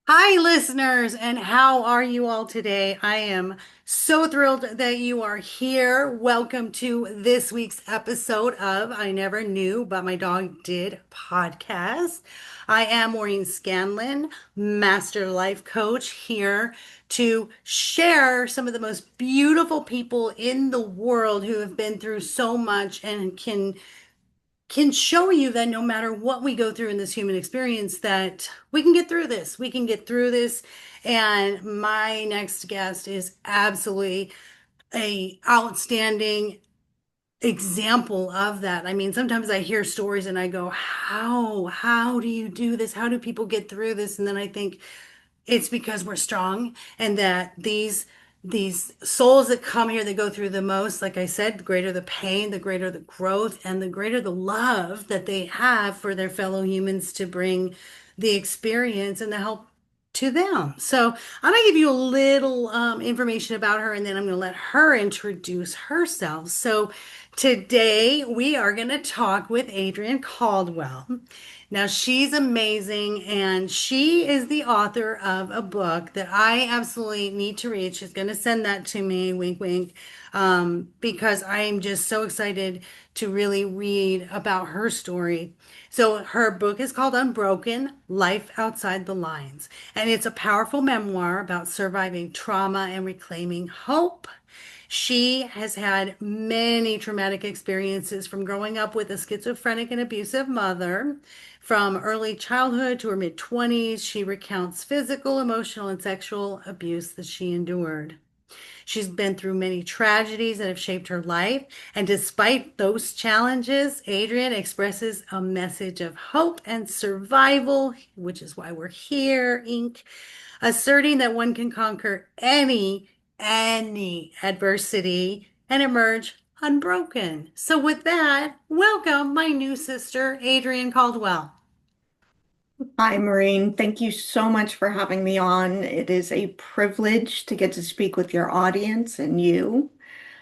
Hi, listeners, and how are you all today? I am so thrilled that you are here. Welcome to this week's episode of I Never Knew, But My Dog Did podcast. I am Maureen Scanlon, Master Life Coach, here to share some of the most beautiful people in the world who have been through so much and can show you that no matter what we go through in this human experience, that we can get through this. We can get through this. And my next guest is absolutely a outstanding example of that. I mean, sometimes I hear stories and I go, how do you do this? How do people get through this? And then I think, it's because we're strong and that these souls that come here that go through the most, like I said, the greater the pain, the greater the growth, and the greater the love that they have for their fellow humans to bring the experience and the help to them. So I'm going to give you a little information about her, and then I'm going to let her introduce herself. So today we are going to talk with Adrienne Caldwell. Now, she's amazing, and she is the author of a book that I absolutely need to read. She's going to send that to me, wink, wink, because I am just so excited to really read about her story. So, her book is called Unbroken: Life Outside the Lines, and it's a powerful memoir about surviving trauma and reclaiming hope. She has had many traumatic experiences from growing up with a schizophrenic and abusive mother. From early childhood to her mid 20s, she recounts physical, emotional, and sexual abuse that she endured. She's been through many tragedies that have shaped her life. And despite those challenges, Adrienne expresses a message of hope and survival, which is why we're here, Inc., asserting that one can conquer any adversity and emerge unbroken. So with that, welcome my new sister, Adrienne Caldwell. Hi, Maureen. Thank you so much for having me on. It is a privilege to get to speak with your audience and you.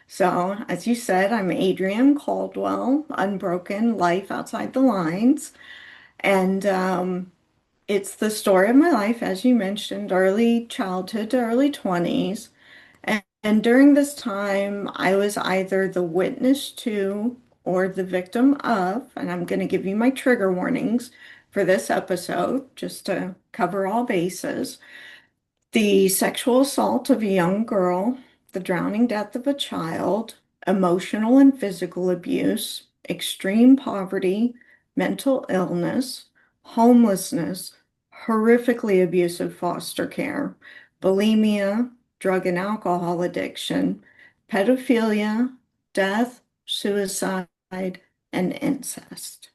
So, as you said, I'm Adrienne Caldwell, Unbroken: Life Outside the Lines. And it's the story of my life, as you mentioned, early childhood to early 20s. And during this time, I was either the witness to or the victim of, and I'm going to give you my trigger warnings for this episode just to cover all bases. The sexual assault of a young girl, the drowning death of a child, emotional and physical abuse, extreme poverty, mental illness, homelessness, horrifically abusive foster care, bulimia, drug and alcohol addiction, pedophilia, death, suicide, and incest.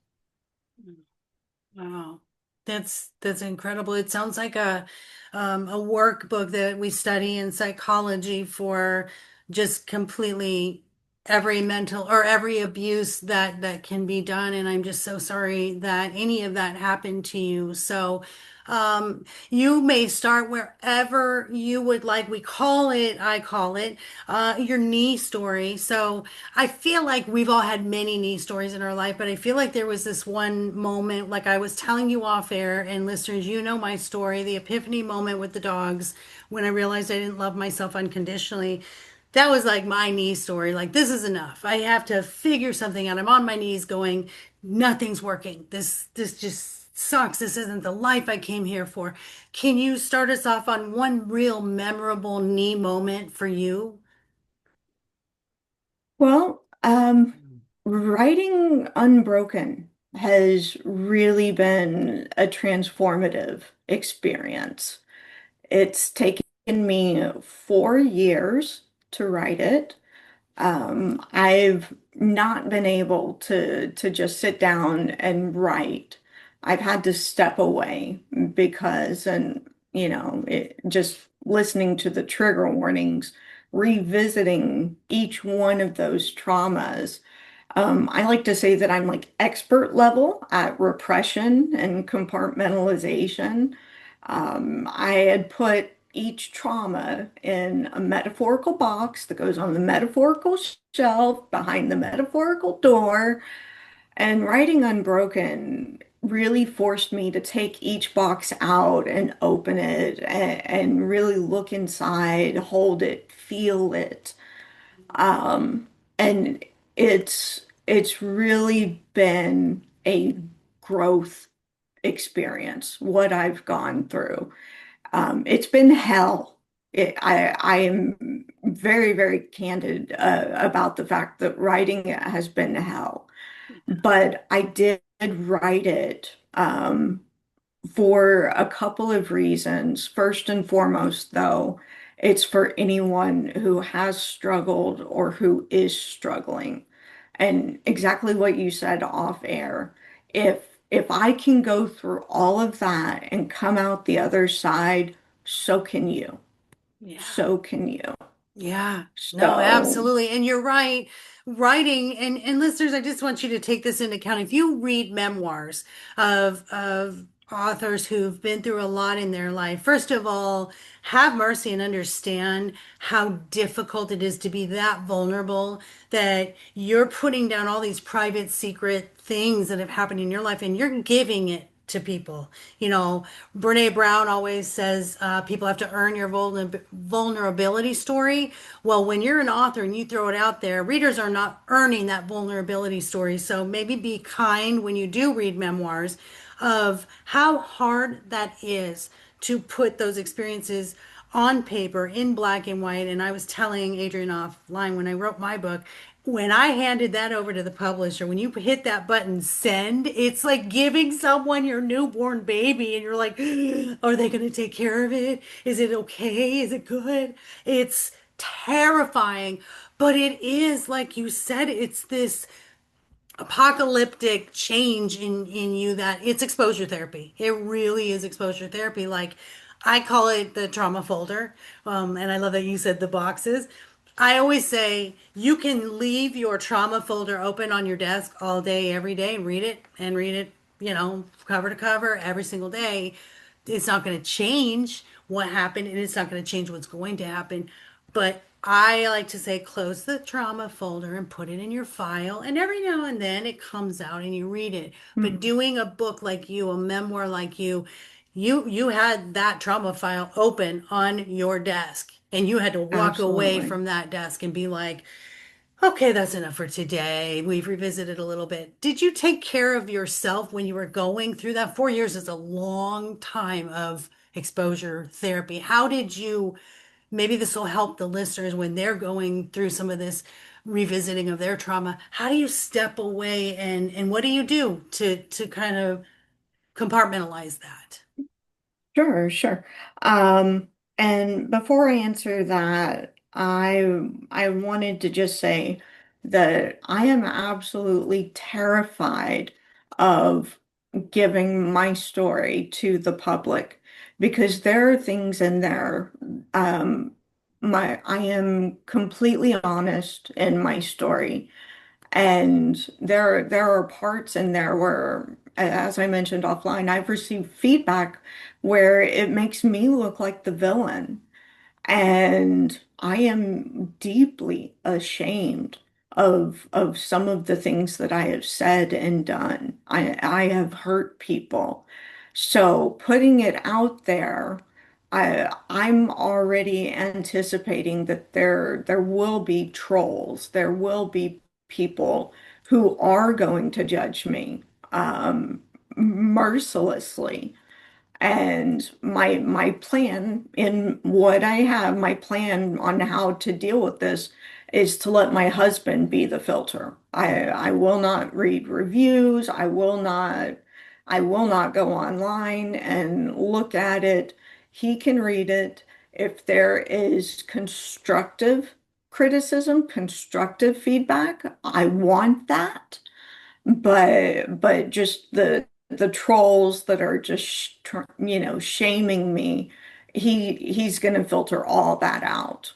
Wow. That's incredible. It sounds like a workbook that we study in psychology for just completely every mental or every abuse that can be done. And I'm just so sorry that any of that happened to you. So you may start wherever you would like. I call it your knee story. So I feel like we've all had many knee stories in our life, but I feel like there was this one moment, like I was telling you off air, and listeners, you know my story, the epiphany moment with the dogs when I realized I didn't love myself unconditionally. That was like my knee story. Like, this is enough. I have to figure something out. I'm on my knees going, nothing's working. This just sucks. This isn't the life I came here for. Can you start us off on one real memorable knee moment for you? Well, writing Unbroken has really been a transformative experience. It's taken me 4 years to write it. I've not been able to just sit down and write. I've had to step away because, and just listening to the trigger warnings, revisiting each one of those traumas. I like to say that I'm like expert level at repression and compartmentalization. I had put each trauma in a metaphorical box that goes on the metaphorical shelf behind the metaphorical door. And writing Unbroken really forced me to take each box out and open it and really look inside, hold it, feel it. Um, and it's really been a growth experience, what I've gone through. It's been hell. I am very, very candid about the fact that writing it has been hell. But I did write it for a couple of reasons. First and foremost, though, it's for anyone who has struggled or who is struggling. And exactly what you said off air. If I can go through all of that and come out the other side, so can you. Yeah. So can you. Yeah, no, So, absolutely. And you're right. Writing and listeners, I just want you to take this into account. If you read memoirs of authors who've been through a lot in their life, first of all, have mercy and understand how difficult it is to be that vulnerable, that you're putting down all these private, secret things that have happened in your life and you're giving it to people. You know, Brene Brown always says people have to earn your vulnerability story. Well, when you're an author and you throw it out there, readers are not earning that vulnerability story. So maybe be kind when you do read memoirs of how hard that is to put those experiences on paper in black and white. And I was telling Adrienne offline when I wrote my book, when I handed that over to the publisher, when you hit that button send, it's like giving someone your newborn baby, and you're like, are they going to take care of it? Is it okay? Is it good? It's terrifying, but it is, like you said, it's this apocalyptic change in you that it's exposure therapy. It really is exposure therapy. Like I call it the trauma folder. And I love that you said the boxes. I always say you can leave your trauma folder open on your desk all day, every day, and read it, you know, cover to cover every single day. It's not going to change what happened and it's not going to change what's going to happen. But I like to say close the trauma folder and put it in your file. And every now and then it comes out and you read it. But mm, doing a book like you, a memoir like you had that trauma file open on your desk and you had to walk away absolutely. from that desk and be like, okay, that's enough for today. We've revisited a little bit. Did you take care of yourself when you were going through that? 4 years is a long time of exposure therapy. How did you, maybe this will help the listeners when they're going through some of this revisiting of their trauma. How do you step away and what do you do to kind of compartmentalize that? Sure, sure. And before I answer that, I wanted to just say that I am absolutely terrified of giving my story to the public because there are things in there. Um, I am completely honest in my story. And there are parts in there where, as I mentioned offline, I've received feedback where it makes me look like the villain. And I am deeply ashamed of some of the things that I have said and done. I have hurt people. So putting it out there, I'm already anticipating that there will be trolls, there will be people who are going to judge me mercilessly. And my plan in what I have, my plan on how to deal with this is to let my husband be the filter. I will not read reviews. I will not go online and look at it. He can read it. If there is constructive criticism, constructive feedback, I want that. But just the trolls that are just shaming me, he's going to filter all that out.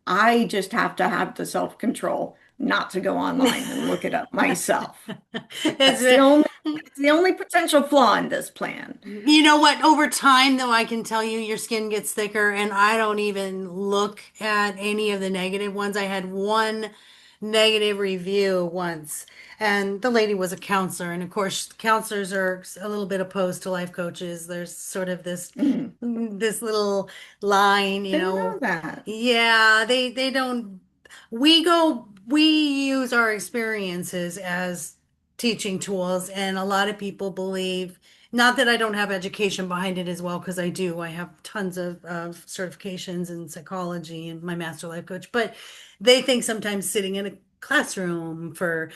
I just have to have the self-control not to go online and look it up myself. It's That's the only that's the only potential flaw in this plan. You know what? Over time, though, I can tell you your skin gets thicker, and I don't even look at any of the negative ones. I had one negative review once. And the lady was a counselor. And of course, counselors are a little bit opposed to life coaches. There's sort of Mm, this little line, didn't know that. yeah, they don't we use our experiences as teaching tools, and a lot of people believe, not that I don't have education behind it as well, because I do. I have tons of certifications in psychology and my master life coach, but they think sometimes sitting in a classroom for,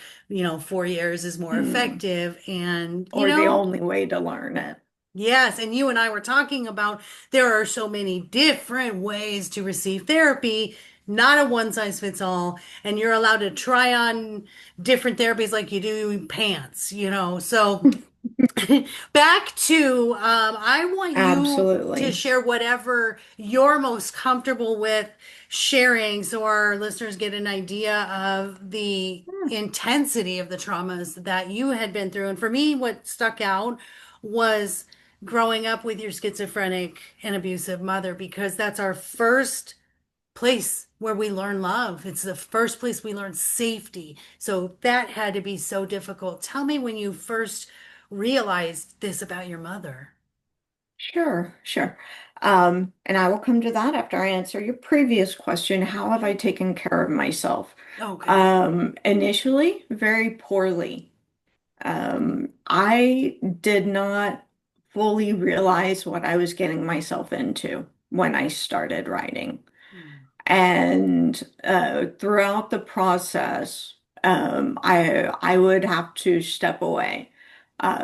4 years is more Mm, effective. And, or the only way to learn it. yes, and you and I were talking about there are so many different ways to receive therapy, not a one size fits all, and you're allowed to try on different therapies like you do pants, So back to, I want you to Absolutely. share whatever you're most comfortable with sharing so our listeners get an idea of the Hmm, intensity of the traumas that you had been through. And for me, what stuck out was growing up with your schizophrenic and abusive mother, because that's our first place where we learn love. It's the first place we learn safety. So that had to be so difficult. Tell me when you first realized this about your mother. sure, sure. And I will come to that after I answer your previous question. How have I taken care of myself? Okay. Initially, very poorly. I did not fully realize what I was getting myself into when I started writing. And throughout the process, I would have to step away.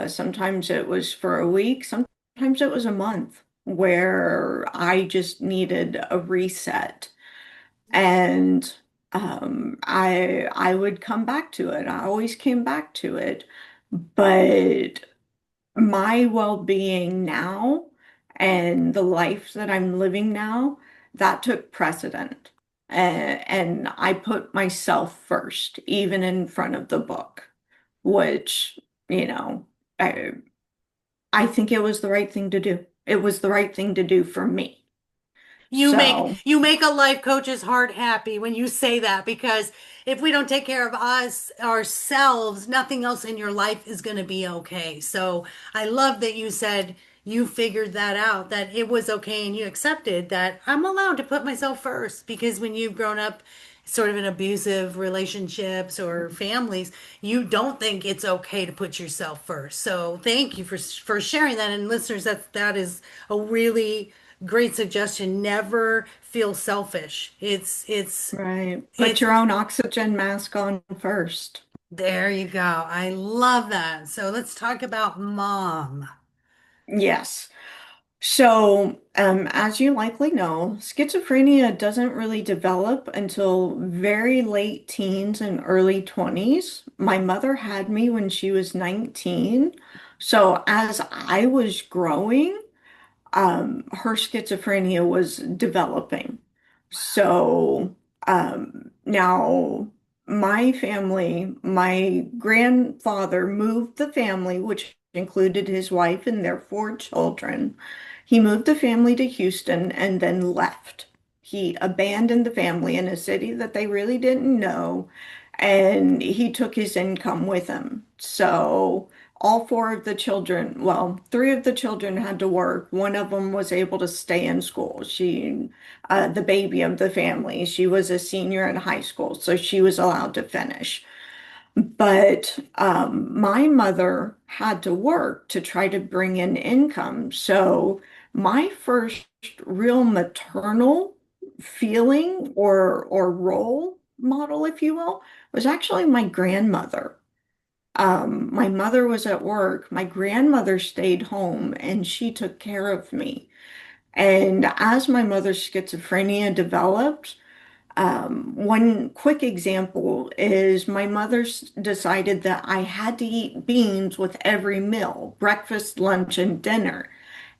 Sometimes it was for a week, sometimes it was a month, where I just needed a reset. And I would come back to it. I always came back to it. But my well-being now and the life that I'm living now, that took precedent. And I put myself first, even in front of the book, which, you know, I, I think it was the right thing to do. It was the right thing to do for me. You make So, you make a life coach's heart happy when you say that, because if we don't take care of us ourselves, nothing else in your life is going to be okay. So I love that you said you figured that out, that it was okay and you accepted that I'm allowed to put myself first, because when you've grown up sort of in abusive relationships or families, you don't think it's okay to put yourself first. So thank you for sharing that. And listeners, that is a really great suggestion. Never feel selfish. right, put It's your own oxygen mask on first. there you go. I love that. So let's talk about mom. Yes. So, as you likely know, schizophrenia doesn't really develop until very late teens and early 20s. My mother had me when she was 19. So, as I was growing, her schizophrenia was developing. So now my family, my grandfather moved the family, which included his wife and their four children. He moved the family to Houston and then left. He abandoned the family in a city that they really didn't know, and he took his income with him. So all four of the children, well, three of the children had to work. One of them was able to stay in school. The baby of the family, she was a senior in high school, so she was allowed to finish. But my mother had to work to try to bring in income. So my first real maternal feeling or role model, if you will, was actually my grandmother. My mother was at work. My grandmother stayed home and she took care of me. And as my mother's schizophrenia developed, one quick example is my decided that I had to eat beans with every meal, breakfast, lunch, and dinner.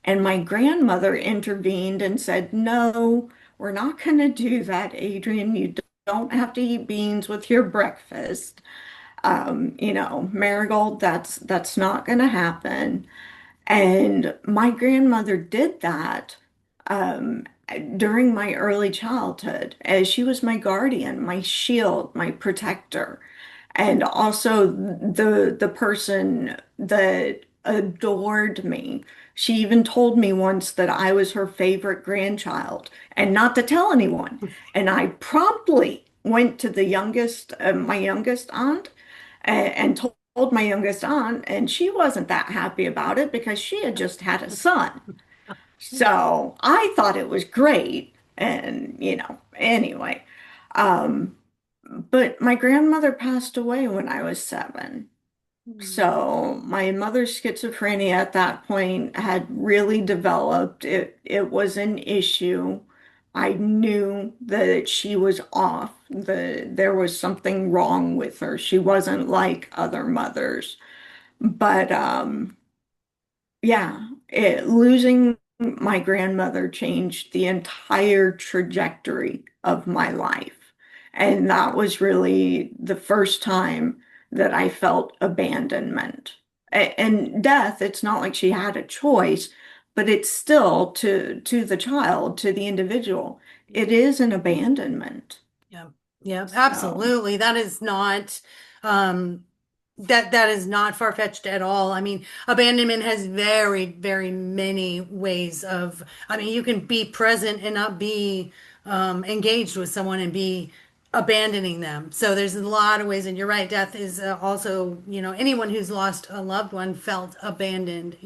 And my grandmother intervened and said, "No, we're not going to do that, Adrienne. You don't have to eat beans with your breakfast. Marigold, that's not going to happen." And my grandmother did that. during my early childhood, as she was my guardian, my shield, my protector, and also the person that adored me. She even told me once that I was her favorite grandchild and not to tell anyone. And I promptly went to my youngest aunt, and told my youngest aunt, and she wasn't that happy about it because she had just had a son. So I thought it was great. And, anyway, um, but my grandmother passed away when I was 7. So my mother's schizophrenia at that point had really developed. It was an issue. I knew that she was off. There was something wrong with her. She wasn't like other mothers. But yeah, losing my grandmother changed the entire trajectory of my life. And that was really the first time that I felt abandonment. And death, it's not like she had a choice, but it's still to the child, to the individual, it is an abandonment. Yeah. Yeah, So, absolutely. That is not um that is not far-fetched at all. I mean, abandonment has very, very many ways of, I mean, you can be present and not be engaged with someone and be abandoning them. So there's a lot of ways, and you're right, death is also, anyone who's lost a loved one felt abandoned,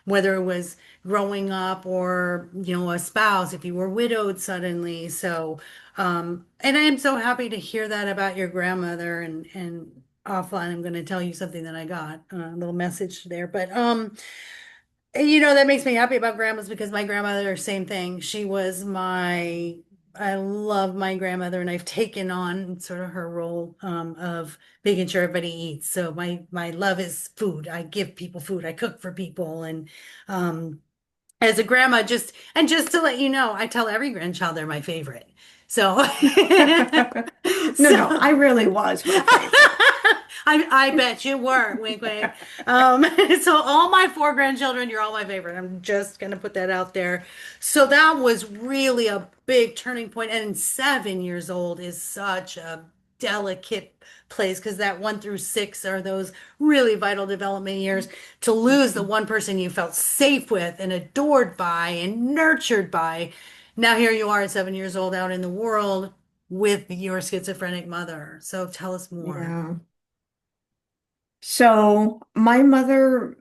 whether it was growing up or, a spouse, if you were widowed suddenly. So, and I am so happy to hear that about your grandmother and offline, I'm going to tell you something that I got, a little message there. But, that makes me happy about grandmas because my grandmother, same thing. I love my grandmother and I've taken on sort of her role, of making sure everybody eats. So my love is food. I give people food. I cook for people. And, as a grandma, just to let you know, I tell every grandchild they're my favorite. So, no, no, so I really was her favorite. I bet you were. Wink, wink. Um, so all my four grandchildren, you're all my favorite. I'm just gonna put that out there. So that was really a big turning point. And 7 years old is such a delicate place because that 1 through 6 are those really vital development years. To lose the one person you felt safe with and adored by and nurtured by. Now here you are at 7 years old out in the world with your schizophrenic mother. So tell us more. Yeah. So my mother,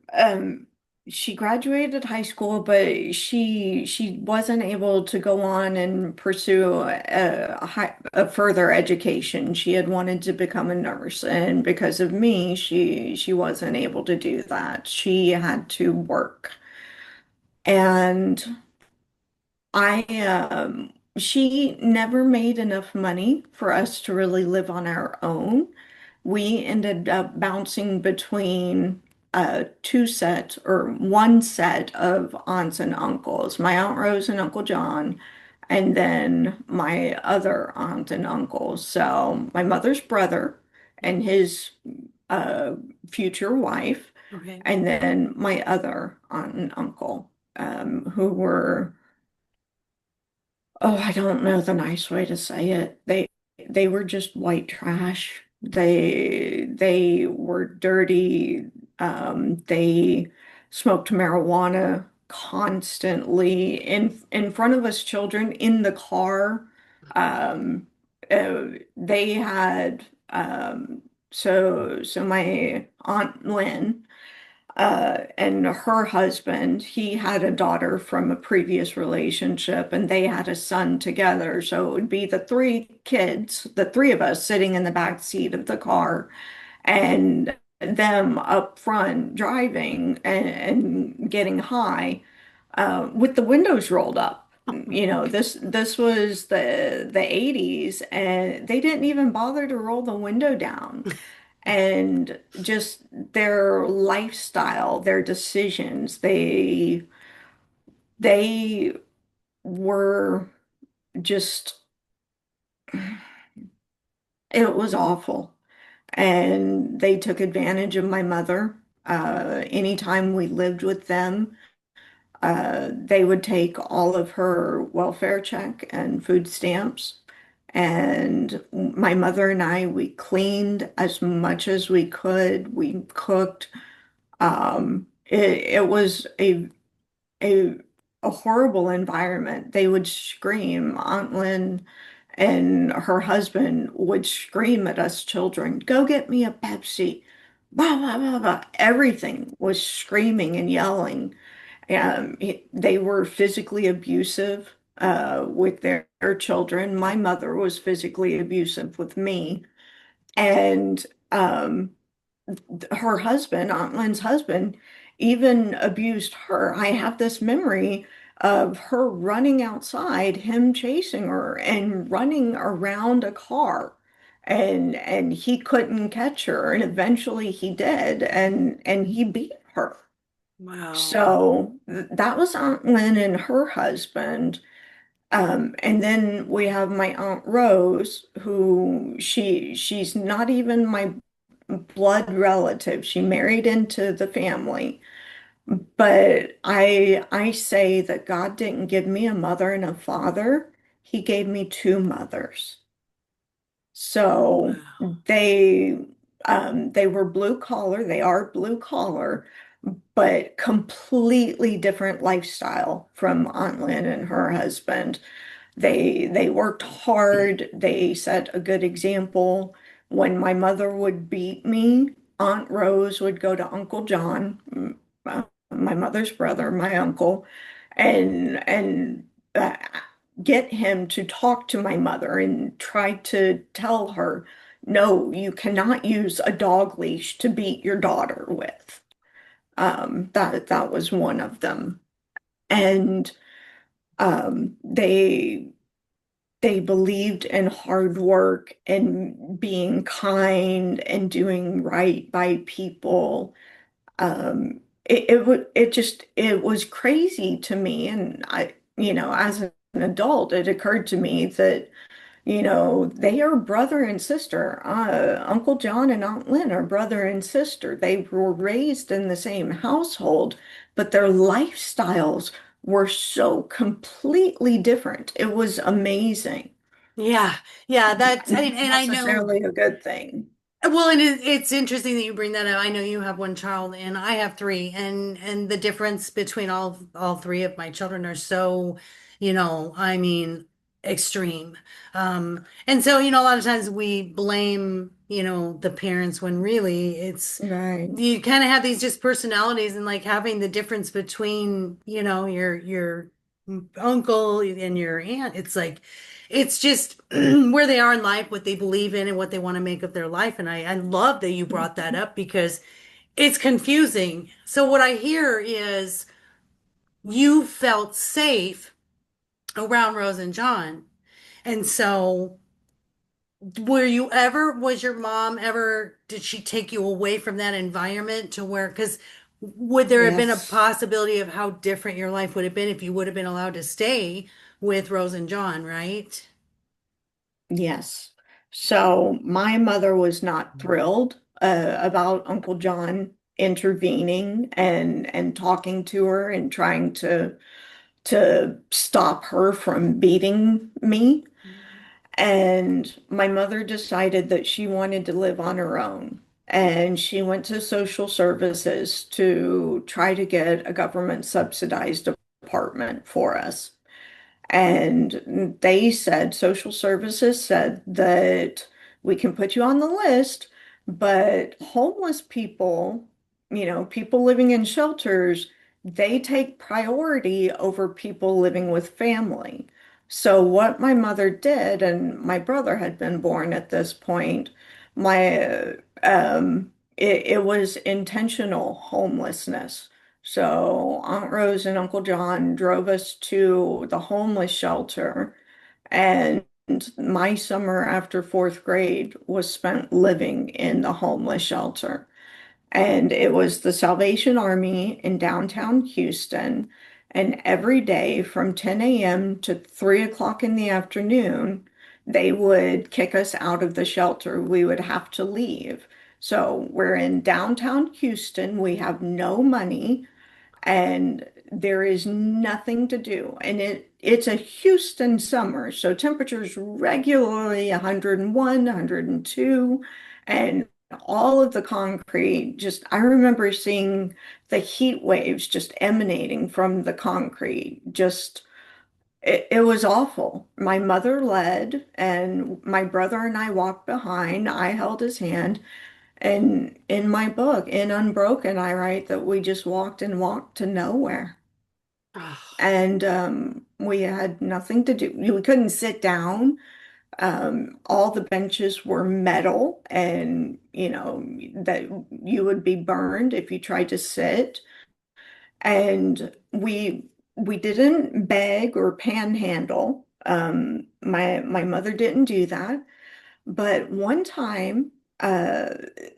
she graduated high school, but she wasn't able to go on and pursue a further education. She had wanted to become a nurse, and because of me, she wasn't able to do that. She had to work, and she never made enough money for us to really live on our own. We ended up bouncing between one set of aunts and uncles, my Aunt Rose and Uncle John, and then my other aunt and uncle. So my mother's brother and his uh, future wife, Okay. and then my other aunt and uncle, who were, oh, I don't know the nice way to say it. They were just white trash. They were dirty. They smoked marijuana constantly in front of us children in the car. Um, they had so my Aunt Lynn and her husband, he had a daughter from a previous relationship, and they had a son together. So it would be the three kids, the three of us sitting in the back seat of the car, and them up front driving and getting high with the windows rolled up. This was the 80s, and they didn't even bother to roll the window down. And just their lifestyle, their decisions, they were just, it was awful. And they took advantage of my mother. Anytime we lived with them, They would take all of her welfare check and food stamps. And my mother and I, we cleaned as much as we could. We cooked. It was a a horrible environment. They would scream. Aunt Lynn and her husband would scream at us children, "Go get me a Pepsi." Blah, blah, blah, blah. Everything was screaming and yelling. They were physically abusive with their children. My mother was physically abusive with me. And um, her husband, Aunt Lynn's husband, even abused her. I have this memory of her running outside, him chasing her and running around a car. And he couldn't catch her, and eventually he did, and he beat her. Wow. So that was Aunt Lynn and her husband. And then we have my Aunt Rose, who she's not even my blood relative. She married into the family. But I say that God didn't give me a mother and a father. He gave me two mothers. So Wow. they were blue collar, they are blue collar, but completely different lifestyle from Aunt Lynn and her husband. They worked hard. They set a good example. When my mother would beat me, Aunt Rose would go to Uncle John, my mother's brother, my uncle, and get him to talk to my mother and try to tell her, no, you cannot use a dog leash to beat your daughter with. That was one of them. And they believed in hard work and being kind and doing right by people. It was crazy to me, and as an adult, it occurred to me that they are brother and sister. Uncle John and Aunt Lynn are brother and sister. They were raised in the same household, but their lifestyles were so completely different. It was amazing. Yeah. Yeah. That's, Not and I know. necessarily a good thing. Well, and it's interesting that you bring that up. I know you have one child and I have three, and the difference between all three of my children are so, I mean, extreme. And so, a lot of times we blame, the parents when really it's Right. you kind of have these just personalities and like having the difference between, your uncle and your aunt. It's like it's just where they are in life, what they believe in, and what they want to make of their life. And I love that you brought that up because it's confusing. So, what I hear is you felt safe around Rose and John. And so, was your mom ever, did she take you away from that environment to where, because would there have been a Yes. possibility of how different your life would have been if you would have been allowed to stay with Rose and John, right? Yes. So my mother was not thrilled about Uncle John intervening and talking to her and trying to stop her from beating me. And my mother decided that she wanted to live on her own. And she went to social services to try to get a government subsidized apartment for us. And they said, social services said that we can put you on the list, but homeless people, people living in shelters, they take priority over people living with family. So what my mother did, and my brother had been born at this point, my it was intentional homelessness. So Aunt Rose and Uncle John drove us to the homeless shelter, and my summer after fourth grade was spent living in the homeless shelter. And it was the Salvation Army in downtown Houston. And every day from 10 a.m. to 3 o'clock in the afternoon, they would kick us out of the shelter. We would have to leave. So we're in downtown Houston. We have no money. And there is nothing to do. And it's a Houston summer, so temperatures regularly 101, 102, and all of the concrete just, I remember seeing the heat waves just emanating from the concrete. Just it was awful. My mother led, and my brother and I walked behind. I held his hand. And in my book, in Unbroken, I write that we just walked and walked to nowhere. Oh, And we had nothing to do. We couldn't sit down. All the benches were metal, and that you would be burned if you tried to sit. And we didn't beg or panhandle. My mother didn't do that. But one time, uh,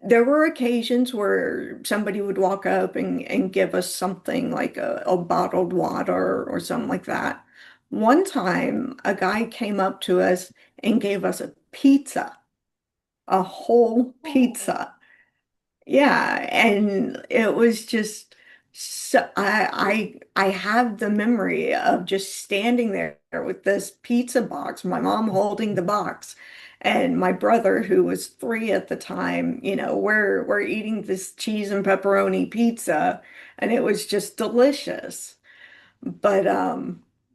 there were occasions where somebody would walk up and give us something like a bottled water or something like that. One time, a guy came up to us and gave us a pizza, a whole oh, pizza. Yeah, and it was just so I have the memory of just standing there with this pizza box, my mom holding the box, and my brother, who was 3 at the time, we're eating this cheese and pepperoni pizza, and it was just delicious. But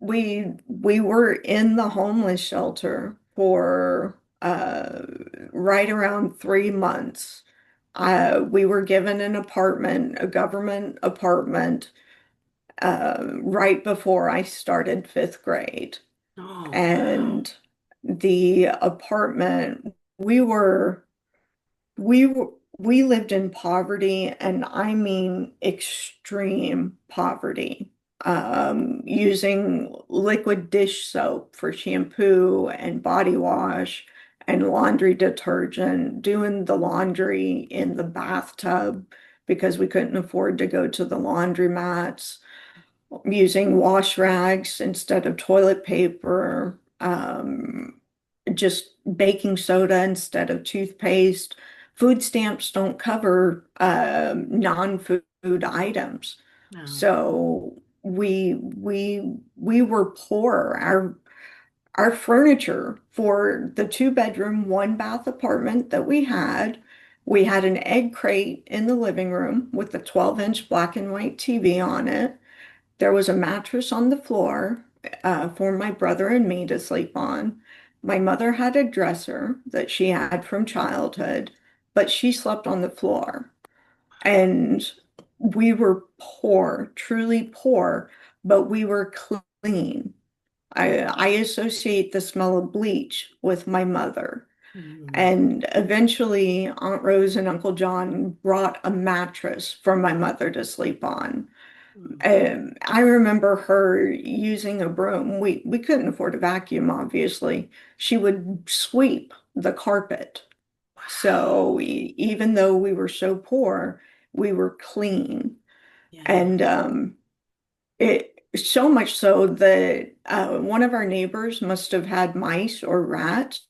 we were in the homeless shelter for right around 3 months. We were given an apartment, a government apartment, right before I started 5th grade. oh, wow. And the apartment, we lived in poverty, and I mean extreme poverty. Using liquid dish soap for shampoo and body wash and laundry detergent, doing the laundry in the bathtub because we couldn't afford to go to the laundromats, using wash rags instead of toilet paper, just baking soda instead of toothpaste. Food stamps don't cover non-food items. No. So we were poor. Our furniture for the 2-bedroom, 1-bath apartment that we had an egg crate in the living room with a 12-inch black and white TV on it. There was a mattress on the floor for my brother and me to sleep on. My mother had a dresser that she had from childhood, but she slept on the floor. And we were poor, truly poor, but we were clean. I associate the smell of bleach with my mother. Mm, And eventually, Aunt Rose and Uncle John brought a mattress for my mother to sleep on. mm. I remember her using a broom. We couldn't afford a vacuum, obviously. She would sweep the carpet. So Wow. even though we were so poor, we were clean. Yeah. And it so much so that one of our neighbors must have had mice or rats.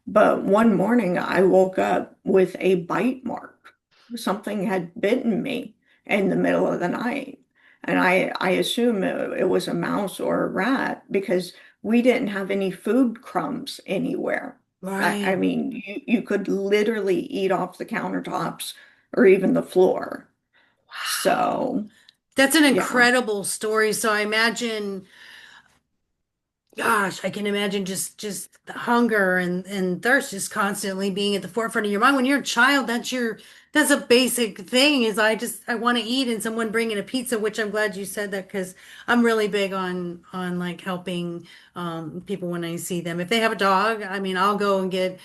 But one morning I woke up with a bite mark. Something had bitten me in the middle of the night. And I assume it was a mouse or a rat because we didn't have any food crumbs anywhere. I Right. mean, you could literally eat off the countertops or even the floor. Wow. So, That's an yeah. incredible story. So I imagine, gosh, I can imagine just the hunger and thirst just constantly being at the forefront of your mind. When you're a child, that's a basic thing is I want to eat and someone bringing a pizza, which I'm glad you said that because I'm really big on like helping people when I see them. If they have a dog, I mean, I'll go and get,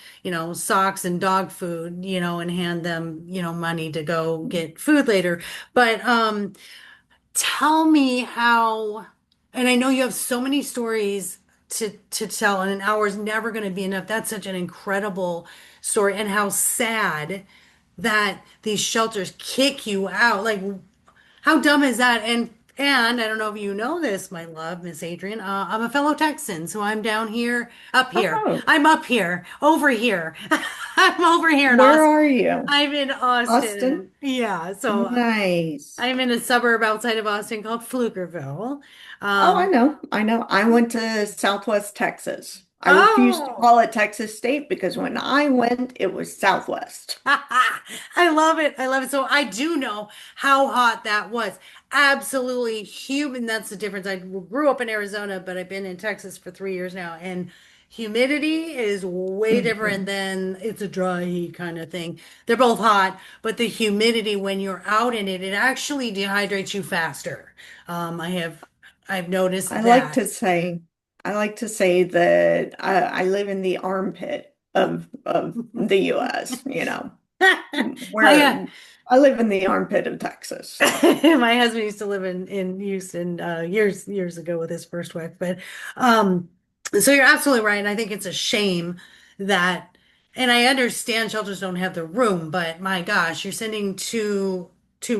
socks and dog food, and hand them, money to go get food later. But tell me how, and I know you have so many stories to tell, and an hour is never going to be enough. That's such an incredible story, and how sad that these shelters kick you out. Like, how dumb is that? And I don't know if you know this, my love, Miss Adrian. I'm a fellow Texan, so I'm down here, up here. Oh, I'm up here, over here. I'm over here in Where Austin. are you? I'm in Austin? Austin. Yeah, so Nice. I'm in a suburb outside of Austin called Pflugerville. Oh, I Um, know. I know. I went to Southwest Texas. I refuse to oh, call it Texas State because when I went, it was Southwest. I love it. I love it. So I do know how hot that was. Absolutely humid. That's the difference. I grew up in Arizona, but I've been in Texas for 3 years now, and humidity is way different Mhm. than it's a dry heat kind of thing. They're both hot, but the humidity when you're out in it, it actually dehydrates you faster. I've I noticed like that. to say, I like to say that I live in the armpit of the U.S., My where I live in the armpit of Texas. My husband used to live in Houston years ago with his first wife. But um, so you're absolutely right. And I think it's a shame that, and I understand shelters don't have the room, but my gosh, you're sending two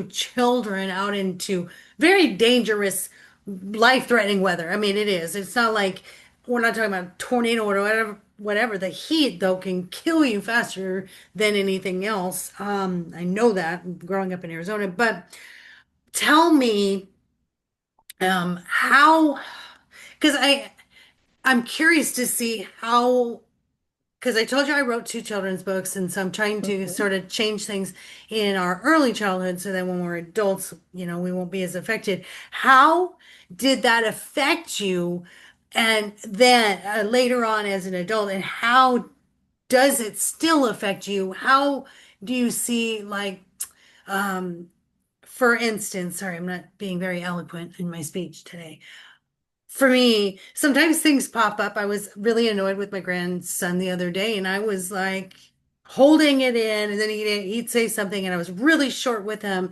children out into very dangerous, life-threatening weather. I mean, it is. It's not like we're not talking about tornado or whatever. Whatever the heat though can kill you faster than anything else. I know that growing up in Arizona, but tell me how, because I'm curious to see how, because I told you I wrote two children's books, and so I'm trying to Mhm. sort of change things in our early childhood so that when we're adults, we won't be as affected. How did that affect you? And then later on as an adult, and how does it still affect you? How do you see, like, um, for instance, sorry, I'm not being very eloquent in my speech today. For me, sometimes things pop up. I was really annoyed with my grandson the other day, and I was like holding it in, and then he'd say something, and I was really short with him.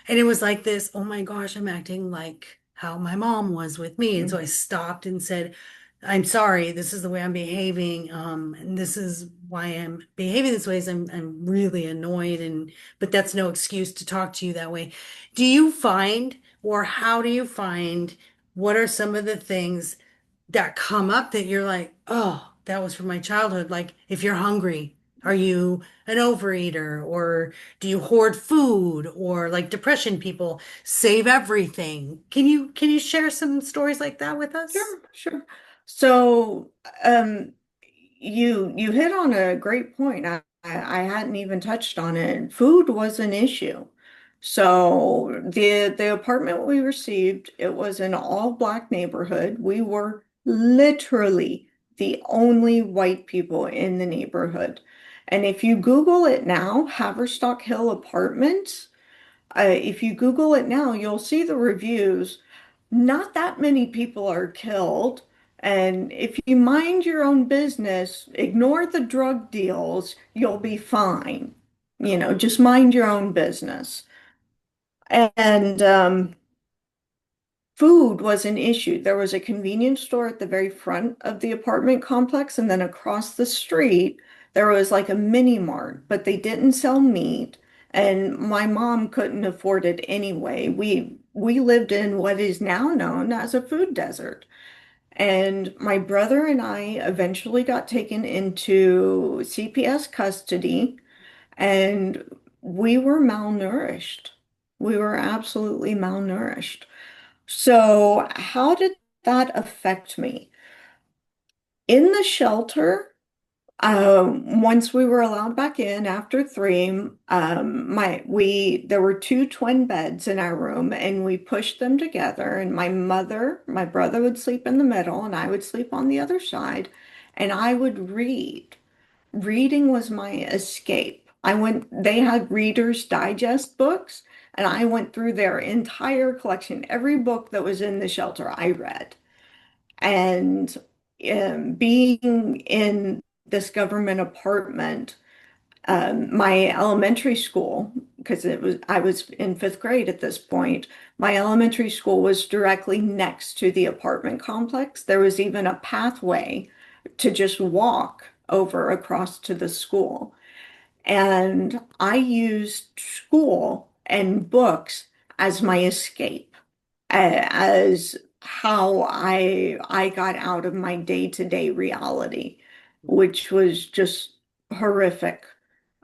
And it was like this, oh my gosh, I'm acting like how my mom was with me. And so I Mhm. stopped and said, I'm sorry, this is the way I'm behaving. And this is why I'm behaving this way is I'm really annoyed, and but that's no excuse to talk to you that way. Do you find, or how do you find, what are some of the things that come up that you're like, oh, that was from my childhood? Like if you're hungry, are you an overeater, or do you hoard food, or like depression people save everything? Can you share some stories like that with us? Sure, sure. So, um, you hit on a great point. I hadn't even touched on it. Food was an issue. So the apartment we received, it was an all black neighborhood. We were literally the only white people in the neighborhood. And if you Google it now, Haverstock Hill Apartments, if you Google it now, you'll see the reviews. Not that many people are killed. And if you mind your own business, ignore the drug deals, you'll be fine. Just mind your own business. And food was an issue. There was a convenience store at the very front of the apartment complex, and then across the street, there was like a mini mart, but they didn't sell meat, and my mom couldn't afford it anyway. We lived in what is now known as a food desert. And my brother and I eventually got taken into CPS custody, and we were malnourished. We were absolutely malnourished. So, how did that affect me? In the shelter, once we were allowed back in after three, there were two twin beds in our room, and we pushed them together. And my brother would sleep in the middle, and I would sleep on the other side, and I would read. Reading was my escape. They had Reader's Digest books, and I went through their entire collection. Every book that was in the shelter, I read. And being in this government apartment, my elementary school, because I was in fifth grade at this point, my elementary school was directly next to the apartment complex. There was even a pathway to just walk over across to the school. And I used school and books as my escape, as how I got out of my day-to-day reality, which was just horrific.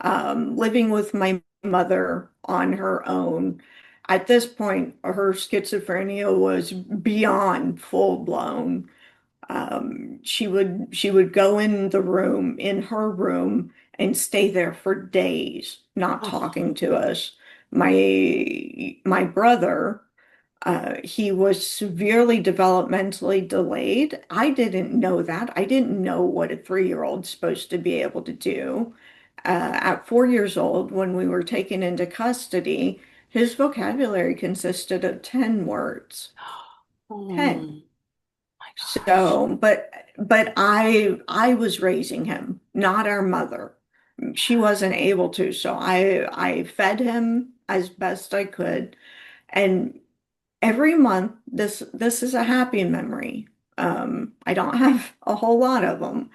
living with my mother on her own. At this point, her schizophrenia was beyond full blown. She would go in the room, in her room, and stay there for days, not Oh, talking to us. My brother, he was severely developmentally delayed. I didn't know that. I didn't know what a 3-year-old's supposed to be able to do. At 4 years old, when we were taken into custody, his vocabulary consisted of 10 words. oh 10. my gosh. So, but I was raising him, not our mother. She wasn't able to, so I fed him as best I could. And every month, this is a happy memory. I don't have a whole lot of them,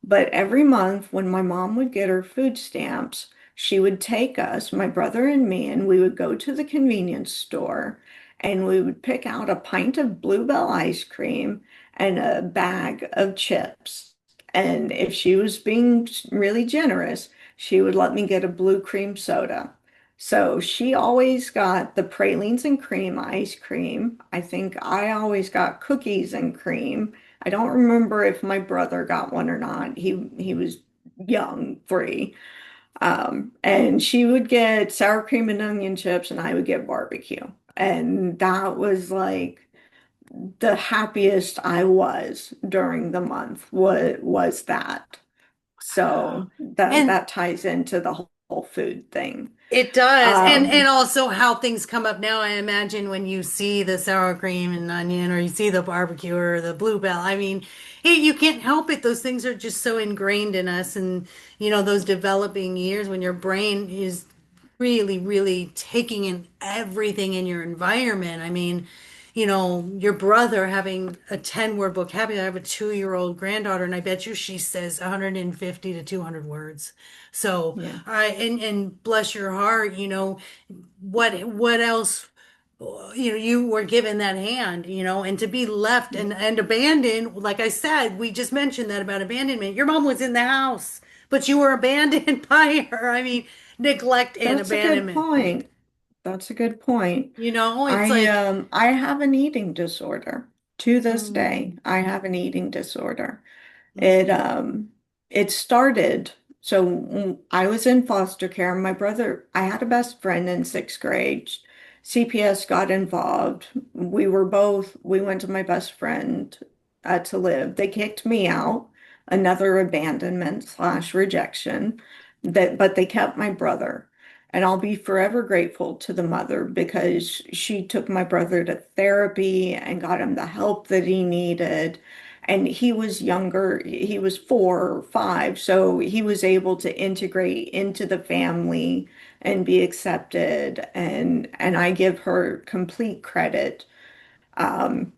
but every month when my mom would get her food stamps, she would take us, my brother and me, and we would go to the convenience store and we would pick out a pint of Bluebell ice cream and a bag of chips. And if she was being really generous, she would let me get a blue cream soda. So she always got the pralines and cream ice cream. I think I always got cookies and cream. I don't remember if my brother got one or not. He was young, 3. And she would get sour cream and onion chips, and I would get barbecue. And that was like the happiest I was during the month was that. Wow. So that And that ties into the whole food thing. it does. And Um, also how things come up now. I imagine when you see the sour cream and onion or you see the barbecue or the bluebell, I mean, you can't help it. Those things are just so ingrained in us. And, those developing years when your brain is really, really taking in everything in your environment. I mean, your brother having a 10-word vocabulary. I have a 2-year-old granddaughter, and I bet you she says 150 to 200 words. So yeah, and bless your heart, what else, you were given that hand, and to be left and abandoned, like I said, we just mentioned that about abandonment. Your mom was in the house, but you were abandoned by her. I mean, neglect and that's a good abandonment. point. That's a good point. It's like, I have an eating disorder. To this day, mm, I have an eating disorder. It mm, um it started so I was in foster care. My brother, I had a best friend in 6th grade. CPS got involved. We went to my best friend to live. They kicked me out, another abandonment slash rejection. But they kept my brother. And I'll be forever grateful to the mother because she took my brother to therapy and got him the help that he needed. And he was younger, he was 4 or 5, so he was able to integrate into the family and be accepted. And I give her complete credit.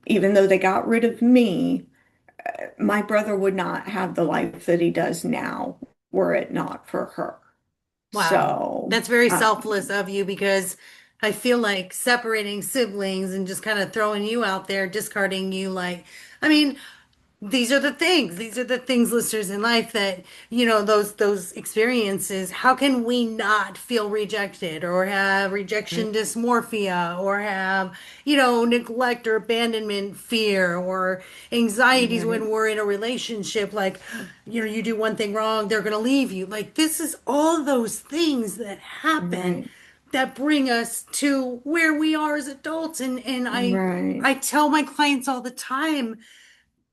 Even though they got rid of me, my brother would not have the life that he does now were it not for her. wow. So, That's very selfless of you, because I feel like separating siblings and just kind of throwing you out there, discarding you, like, I mean, these are the things. These are the things, listeners, in life that, those experiences. How can we not feel rejected or have rejection right, dysmorphia or have, neglect or abandonment fear or anxieties right, when we're in a relationship? Like, you do one thing wrong, they're going to leave you. Like, this is all those things that happen right, that bring us to where we are as adults. And right. I tell my clients all the time,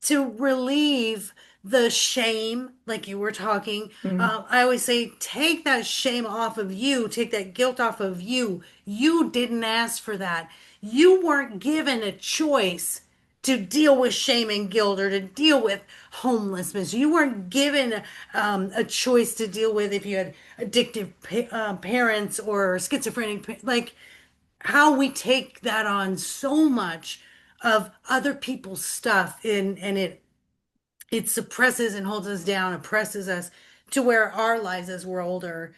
to relieve the shame, like you were talking, Mm, I always say, take that shame off of you, take that guilt off of you. You didn't ask for that. You weren't given a choice to deal with shame and guilt or to deal with homelessness. You weren't given a choice to deal with if you had addictive parents or schizophrenic, like how we take that on so much of other people's stuff, and it suppresses and holds us down, oppresses us to where our lives as we're older,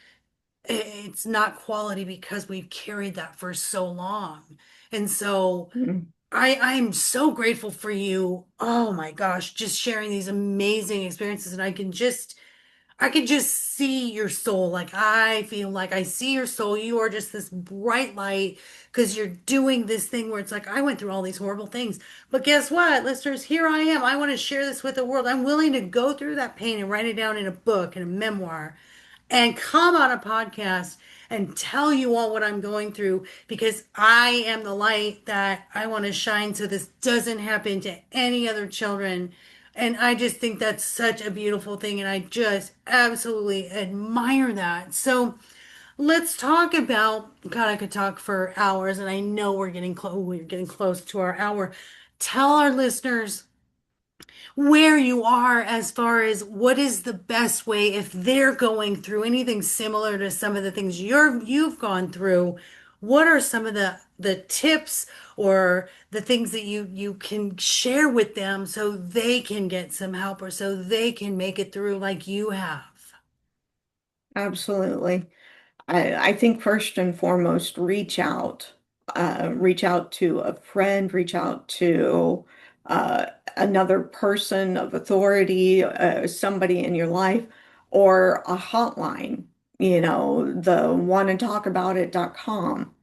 it's not quality because we've carried that for so long. And so mm, I'm so grateful for you. Oh my gosh, just sharing these amazing experiences. And I could just see your soul. Like I feel like I see your soul. You are just this bright light because you're doing this thing where it's like, I went through all these horrible things. But guess what, listeners? Here I am. I want to share this with the world. I'm willing to go through that pain and write it down in a book, in a memoir, and come on a podcast and tell you all what I'm going through because I am the light that I want to shine so this doesn't happen to any other children. And I just think that's such a beautiful thing. And I just absolutely admire that. So let's talk about, God, I could talk for hours, and I know we're getting close to our hour. Tell our listeners where you are as far as what is the best way if they're going through anything similar to some of the things you've gone through. What are some of the tips or the things that you can share with them so they can get some help or so they can make it through like you have? Absolutely. I think first and foremost, reach out to a friend, reach out to uh, another person of authority, somebody in your life, or a hotline, the wannatalkaboutit.com,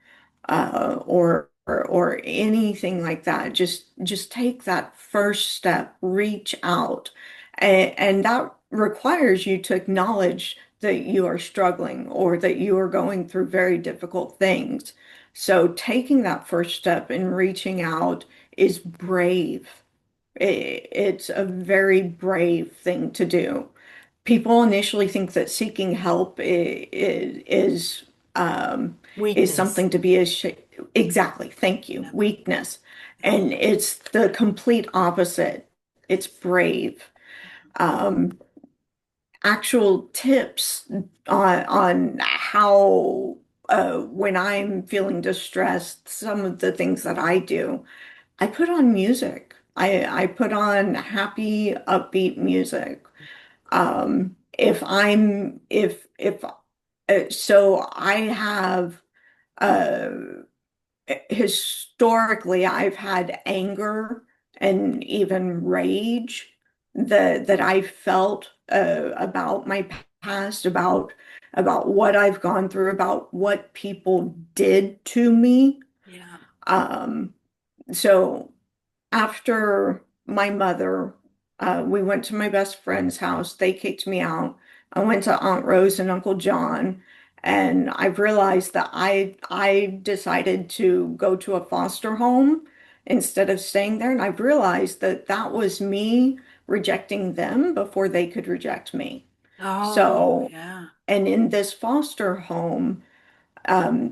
or anything like that. Just take that first step, reach out. And that requires you to acknowledge that you are struggling or that you are going through very difficult things. So taking that first step and reaching out is brave. It's a very brave thing to do. People initially think that seeking help um, is Weakness. something to be ashamed. Exactly. Thank you. Yeah. Weakness. And it's the complete opposite. It's brave. Um, Actual tips on how, when I'm feeling distressed, some of the things that I do, I put on music. I put on happy, upbeat music. So I have, uh, historically, I've had anger and even rage that I felt about my past, about what I've gone through, about what people did to me. Yeah. Um, so after my mother, we went to my best friend's house. They kicked me out. I went to Aunt Rose and Uncle John, and I've realized that I decided to go to a foster home instead of staying there. And I've realized that that was me rejecting them before they could reject me. Oh, So, yeah. and in this foster home,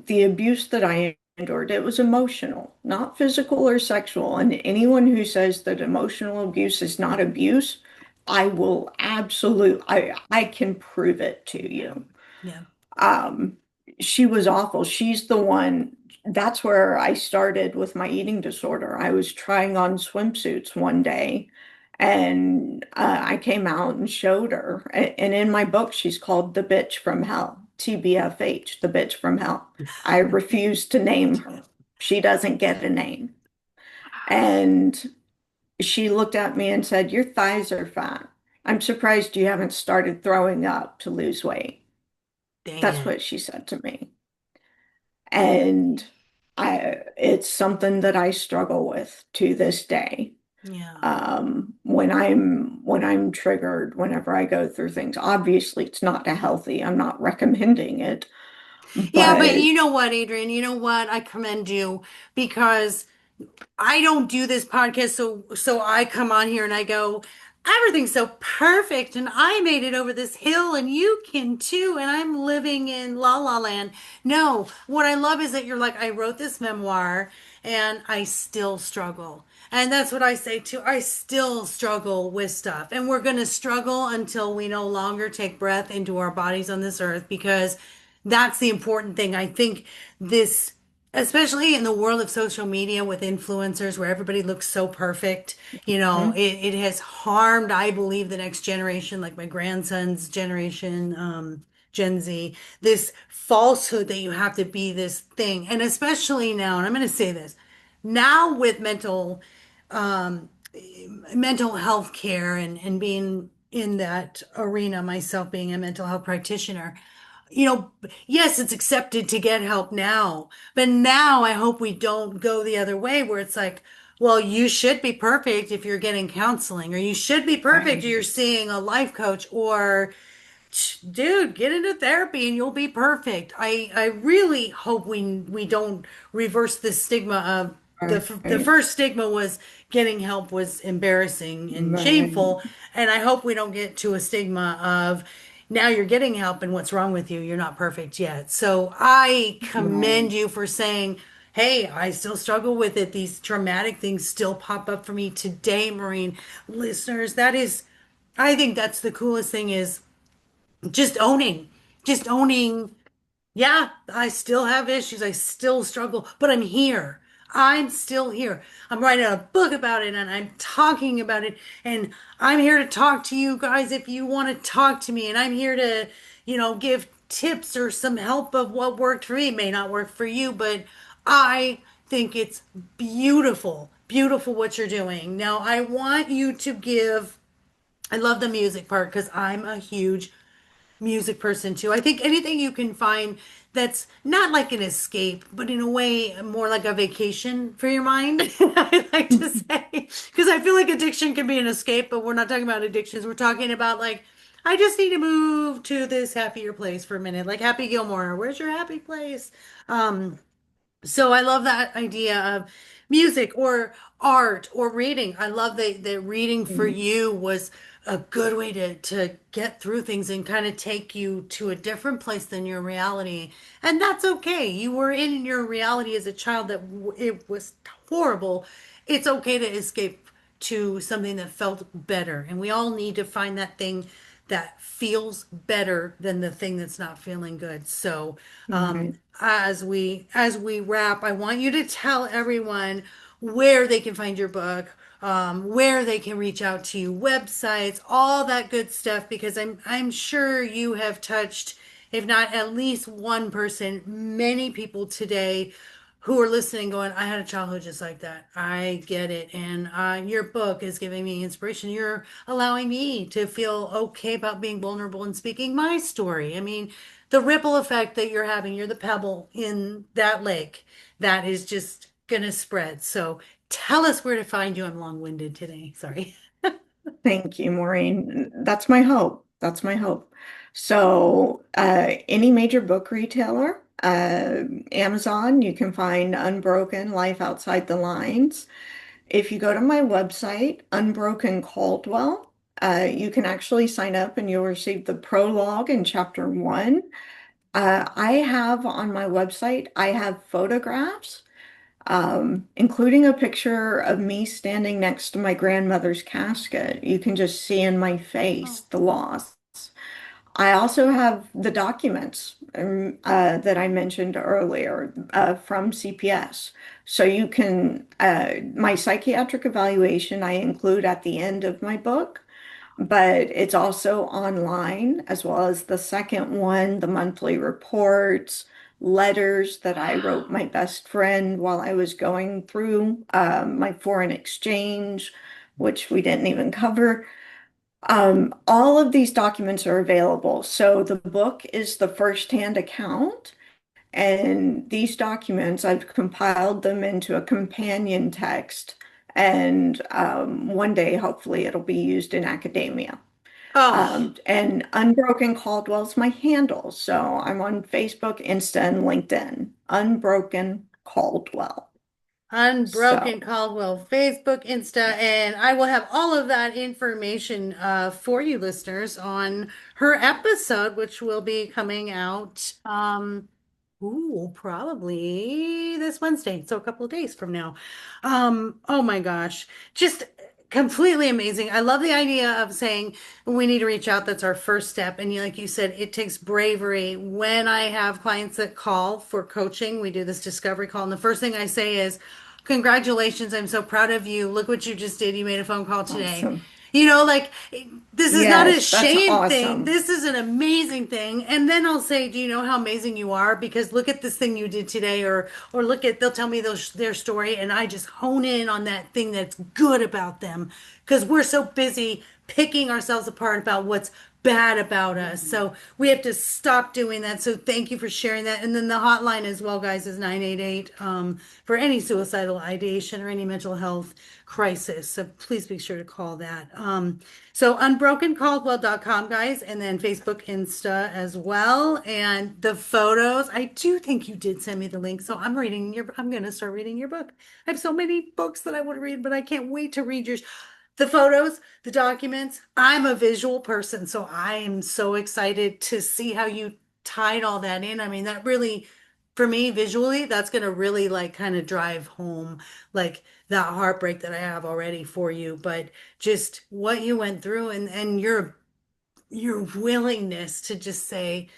the abuse that I endured, it was emotional, not physical or sexual. And anyone who says that emotional abuse is not abuse, I can prove it to Yeah. you. Yeah. Um, she was awful. She's the one, that's where I started with my eating disorder. I was trying on swimsuits one day and I came out and showed her. And in my book, she's called the bitch from hell, TBFH, the bitch from hell. I refuse to name her. She doesn't get a name. And she looked at me and said, "Your thighs are fat. I'm surprised you haven't started throwing up to lose weight." Dang That's it. what she said to me. And it's something that I struggle with to this day. Yeah. When I'm triggered, whenever I go through things, obviously it's not healthy. I'm not recommending it, Yeah, but but you know what, Adrian? You know what? I commend you because I don't do this podcast so I come on here and I go, everything's so perfect and I made it over this hill and you can too and I'm living in la la land. No, what I love is that you're like, I wrote this memoir and I still struggle. And that's what I say too. I still struggle with stuff. And we're going to struggle until we no longer take breath into our bodies on this earth because that's the important thing. I think this especially in the world of social media with influencers where everybody looks so perfect, mhm. it has harmed, I believe, the next generation, like my grandson's generation, Gen Z, this falsehood that you have to be this thing. And especially now, and I'm going to say this, now with um, mental health care and being in that arena, myself being a mental health practitioner. You know, yes, it's accepted to get help now, but now I hope we don't go the other way where it's like, well, you should be perfect if you're getting counseling, or you should be perfect if Right. you're seeing a life coach, or dude, get into therapy and you'll be perfect. I really hope we don't reverse the stigma of the Right. first stigma was getting help was embarrassing and Right. shameful, and I hope we don't get to a stigma of now you're getting help and what's wrong with you? You're not perfect yet. So I Right. commend you for saying, "Hey, I still struggle with it. These traumatic things still pop up for me today, Maureen." Listeners, that is I think that's the coolest thing is just owning, just owning. Yeah, I still have issues. I still struggle, but I'm here. I'm still here. I'm writing a book about it and I'm talking about it. And I'm here to talk to you guys if you want to talk to me. And I'm here to, give tips or some help of what worked for me. It may not work for you, but I think it's beautiful, beautiful what you're doing. Now, I want you to give, I love the music part because I'm a huge music person too. I think anything you can find that's not like an escape, but in a way more like a vacation for your mind. I like to say, because I feel like addiction can be an escape, but we're not talking about addictions. We're talking about like, I just need to move to this happier place for a minute, like Happy Gilmore. Where's your happy place? So I love that idea of music or art or reading. I love that reading for you was a good way to get through things and kind of take you to a different place than your reality. And that's okay. You were in your reality as a child that it was horrible. It's okay to escape to something that felt better. And we all need to find that thing that feels better than the thing that's not feeling good. So, Right. as we wrap, I want you to tell everyone where they can find your book, where they can reach out to you, websites, all that good stuff, because I'm sure you have touched, if not at least one person, many people today who are listening going, I had a childhood just like that. I get it. And your book is giving me inspiration. You're allowing me to feel okay about being vulnerable and speaking my story. I mean, the ripple effect that you're having, you're the pebble in that lake that is just going to spread. So tell us where to find you. I'm long-winded today. Sorry. Thank you, Maureen. That's my hope. That's my hope. So, any major book retailer, Amazon, you can find Unbroken Life Outside the Lines. If you go to my website, Unbroken Caldwell, you can actually sign up and you'll receive the prologue in chapter one. I have on my website, I have photographs, including a picture of me standing next to my grandmother's casket. You can just see in my face Oh, the loss. I also have the documents that I mentioned earlier from CPS. So you can, my psychiatric evaluation I include at the end of my book, but it's also online as well as the second one, the monthly reports, letters that I wrote wow. my best friend while I was going through my foreign exchange, which we didn't even cover. All of these documents are available. So the book is the firsthand account, and these documents, I've compiled them into a companion text, and one day, hopefully, it'll be used in academia. Oh. And Unbroken Caldwell's my handle. So I'm on Facebook, Insta, and LinkedIn. Unbroken Caldwell. Unbroken So Caldwell, Facebook, Insta, and I will have all of that information for you listeners on her episode, which will be coming out probably this Wednesday, so a couple of days from now. Oh my gosh, just completely amazing. I love the idea of saying we need to reach out. That's our first step. And like you said, it takes bravery. When I have clients that call for coaching, we do this discovery call, and the first thing I say is, congratulations, I'm so proud of you. Look what you just did. You made a phone call today. awesome. Like this is not a Yes, that's shame thing. awesome. This is an amazing thing. And then I'll say, do you know how amazing you are? Because look at this thing you did today, or look at they'll tell me their story, and I just hone in on that thing that's good about them because we're so busy picking ourselves apart about what's bad about us. Mhm. So we have to stop doing that. So thank you for sharing that. And then the hotline as well, guys, is 988 for any suicidal ideation or any mental health crisis. So please be sure to call that. So unbrokencaldwell.com, guys, and then Facebook, Insta as well. And the photos, I do think you did send me the link. So I'm going to start reading your book. I have so many books that I want to read, but I can't wait to read yours. The photos, the documents. I'm a visual person, so I am so excited to see how you tied all that in. I mean, that really, for me, visually, that's going to really like kind of drive home like that heartbreak that I have already for you, but just what you went through and your willingness to just say,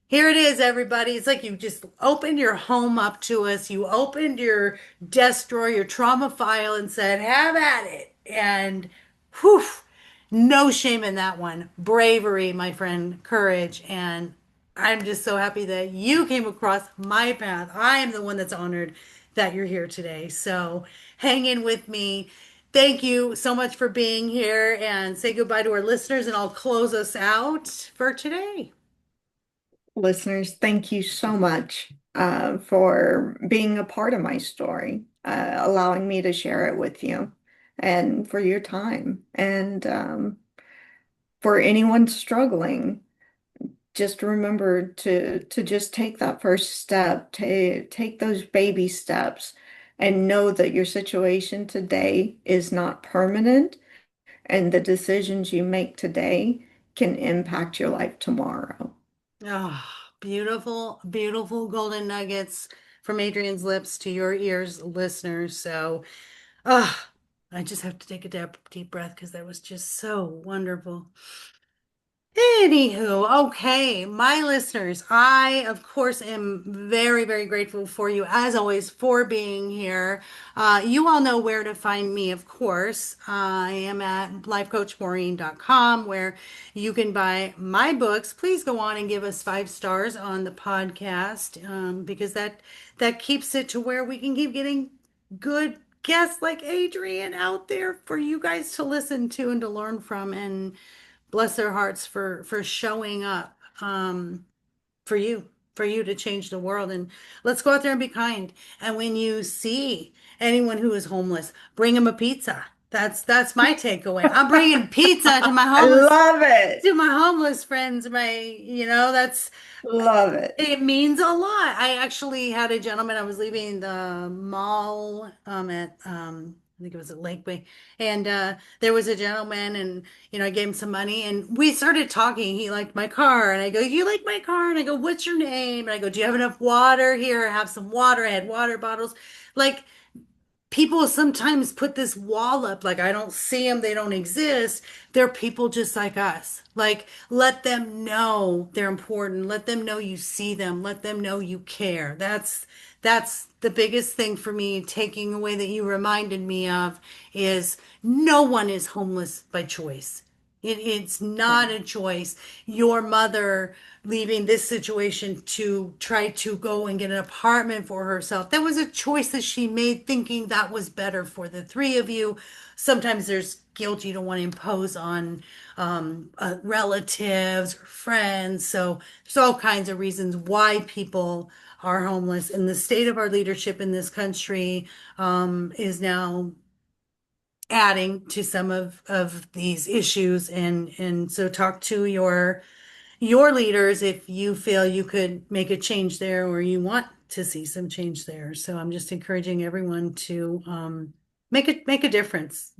here it is, everybody. It's like you just opened your home up to us. You opened your desk drawer, your trauma file, and said, have at it. And whew, no shame in that one. Bravery, my friend, courage. And I'm just so happy that you came across my path. I am the one that's honored that you're here today. So hang in with me. Thank you so much for being here and say goodbye to our listeners, and I'll close us out for today. Listeners, thank you so much for being a part of my story, allowing me to share it with you, and for your time. And for anyone struggling, just remember to just take that first step, take those baby steps, and know that your situation today is not permanent, and the decisions you make today can impact your life tomorrow. Oh, beautiful, beautiful golden nuggets from Adrienne's lips to your ears, listeners. So, ah, I just have to take a deep breath because that was just so wonderful. Anywho, okay, my listeners, I of course am very, very grateful for you as always for being here. You all know where to find me, of course. I am at lifecoachmaureen.com where you can buy my books. Please go on and give us 5 stars on the podcast because that keeps it to where we can keep getting good guests like Adrienne out there for you guys to listen to and to learn from and bless their hearts for showing up for you to change the world. And let's go out there and be kind. And when you see anyone who is homeless, bring them a pizza. That's my takeaway. I'm bringing pizza I love it. to my homeless friends. That's Love it. it means a lot. I actually had a gentleman, I was leaving the mall at I think it was at Lakeway, and there was a gentleman, and I gave him some money and we started talking. He liked my car, and I go, "You like my car?" And I go, "What's your name?" And I go, "Do you have enough water here? I have some water." I had water bottles. Like, people sometimes put this wall up like I don't see them, they don't exist. They're people just like us. Like, let them know they're important. Let them know you see them. Let them know you care. That's the biggest thing for me taking away that you reminded me of is no one is homeless by choice. It's not a choice. Your mother leaving this situation to try to go and get an apartment for herself. That was a choice that she made, thinking that was better for the three of you. Sometimes there's guilt you don't want to impose on relatives or friends. So there's all kinds of reasons why people are homeless. And the state of our leadership in this country is now adding to some of these issues, and so talk to your leaders if you feel you could make a change there or you want to see some change there. So I'm just encouraging everyone to make a difference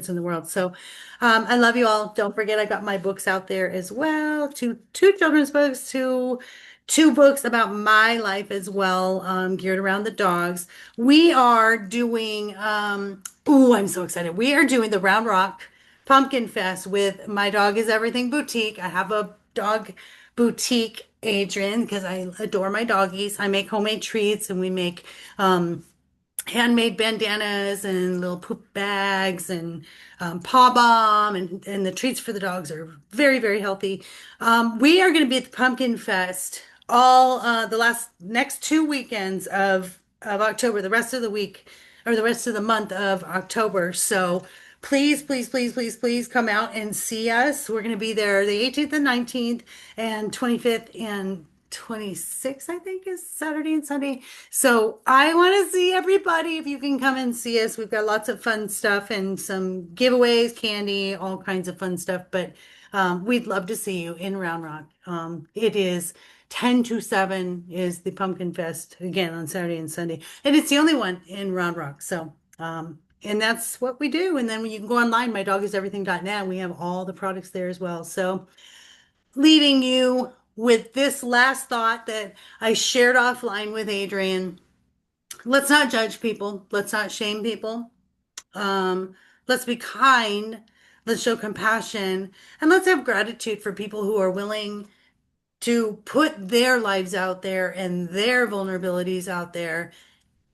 in the world. So I love you all. Don't forget I got my books out there as well. Two children's books, two books about my life as well, geared around the dogs. We are doing I'm so excited. We are doing the Round Rock Pumpkin Fest with My Dog is Everything Boutique. I have a dog boutique, Adrian, because I adore my doggies. I make homemade treats and we make handmade bandanas and little poop bags and paw balm and the treats for the dogs are very, very healthy. We are going to be at the Pumpkin Fest all the last next 2 weekends of October, the rest of the week or the rest of the month of October. So please, please, please, please, please come out and see us. We're going to be there the 18th and 19th and 25th and 26th, I think, is Saturday and Sunday. So I want to see everybody. If you can come and see us, we've got lots of fun stuff and some giveaways, candy, all kinds of fun stuff. But we'd love to see you in Round Rock. It is 10 to 7 is the Pumpkin Fest again on Saturday and Sunday. And it's the only one in Round Rock. So, and that's what we do. And then when you can go online, mydogiseverything.net, we have all the products there as well. So, leaving you with this last thought that I shared offline with Adriene. Let's not judge people. Let's not shame people. Um, let's be kind. Let's show compassion. And let's have gratitude for people who are willing to put their lives out there and their vulnerabilities out there.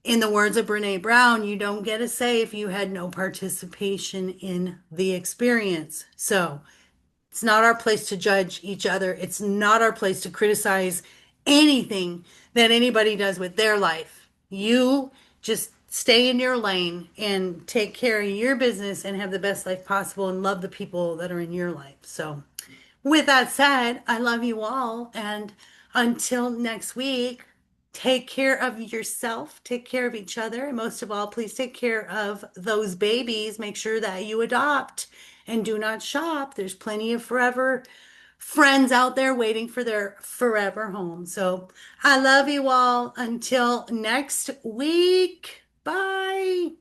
In the words of Brene Brown, you don't get a say if you had no participation in the experience. So, it's not our place to judge each other. It's not our place to criticize anything that anybody does with their life. You just stay in your lane and take care of your business and have the best life possible and love the people that are in your life. So, with that said, I love you all. And until next week, take care of yourself, take care of each other, and most of all, please take care of those babies. Make sure that you adopt and do not shop. There's plenty of forever friends out there waiting for their forever home. So I love you all. Until next week. Bye.